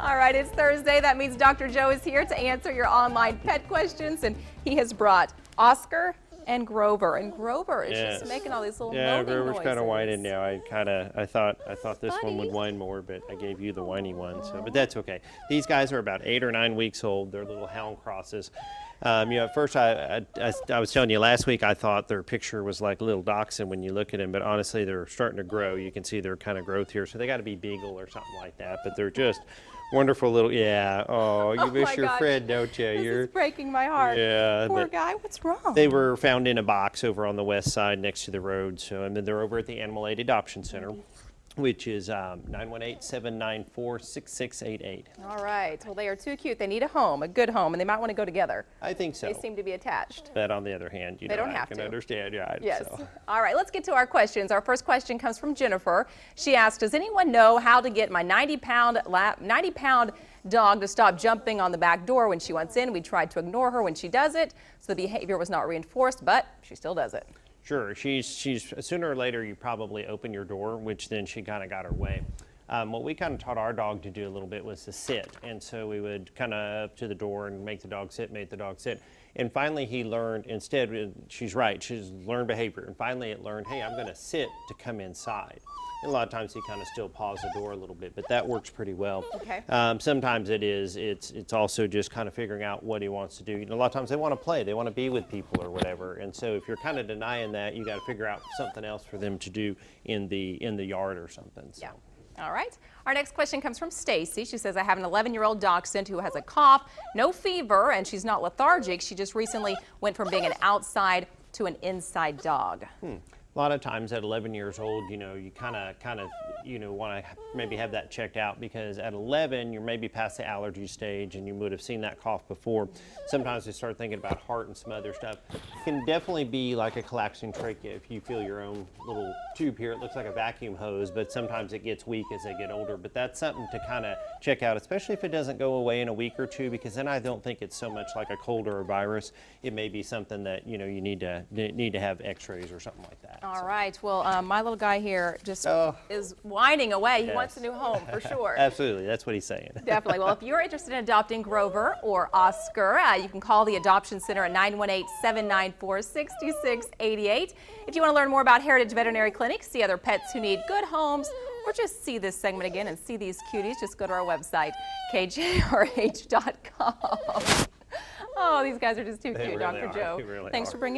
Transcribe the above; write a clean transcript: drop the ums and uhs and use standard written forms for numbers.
All right, it's Thursday. That means Dr. Joe is here to answer your online pet questions, and he has brought Oscar and Grover. And Grover is just making all these little moaning Grover's kind of whining noises. now. I thought this one would whine more, but I gave you the whiny one. So, but that's okay. These guys are about 8 or 9 weeks old. They're little hound crosses. At first I was telling you last week I thought their picture was like a little dachshund when you look at them, but honestly they're starting to grow. You can see their kind of growth here, so they got to be beagle or something like that. But they're just wonderful little. Oh, you miss your friend, don't you? This is breaking my heart. Yeah, poor guy. What's wrong? They were found in a box over on the west side next to the road. So, and then they're over at the Animal Aid Adoption Center, which is 918-794-6688. All right. Well, they are too cute. They need a home, a good home, and they might want to go together. I think so. They seem to be attached. But on the other hand, they don't have I can to. understand, right? Yes. So. All right, let's get to our questions. Our first question comes from Jennifer. She asked, does anyone know how to get my 90-pound dog to stop jumping on the back door when she wants in? We tried to ignore her when she does it, so the behavior was not reinforced, but she still does it. Sure, she's sooner or later you probably open your door, which then she kind of got her way. What we kind of taught our dog to do a little bit was to sit, and so we would kind of up to the door and make the dog sit, and finally he learned, instead, she's right, she's learned behavior, and finally it learned, hey, I'm going to sit to come inside. And a lot of times he kind of still paws the door a little bit, but that works pretty well. Okay. Sometimes it's also just kind of figuring out what he wants to do. A lot of times they want to play, they want to be with people or whatever, and so if you're kind of denying that, you got to figure out something else for them to do in the yard or something. So. Yeah. All right. Our next question comes from Stacy. She says, I have an 11-year-old dachshund who has a cough, no fever, and she's not lethargic. She just recently went from being an outside to an inside dog. A lot of times at 11 years old, you kind of want to maybe have that checked out, because at 11 you're maybe past the allergy stage and you would have seen that cough before. Sometimes they start thinking about heart and some other stuff. It can definitely be like a collapsing trachea if you feel your own little tube here. It looks like a vacuum hose, but sometimes it gets weak as they get older. But that's something to kind of check out, especially if it doesn't go away in a week or two, because then I don't think it's so much like a cold or a virus. It may be something that you need to have x-rays or something like that. All right. Well, my little guy here just is whining away. He wants a new home for sure. Absolutely. That's what he's saying. Definitely. Well, if you're interested in adopting Grover or Oscar, you can call the Adoption Center at 918-794-6688. If you want to learn more about Heritage Veterinary Clinic, see other pets who need good homes, or just see this segment again and see these cuties, just go to our website, kjrh.com. Oh, these guys are just too cute, Dr. Joe. Really Thanks are. for bringing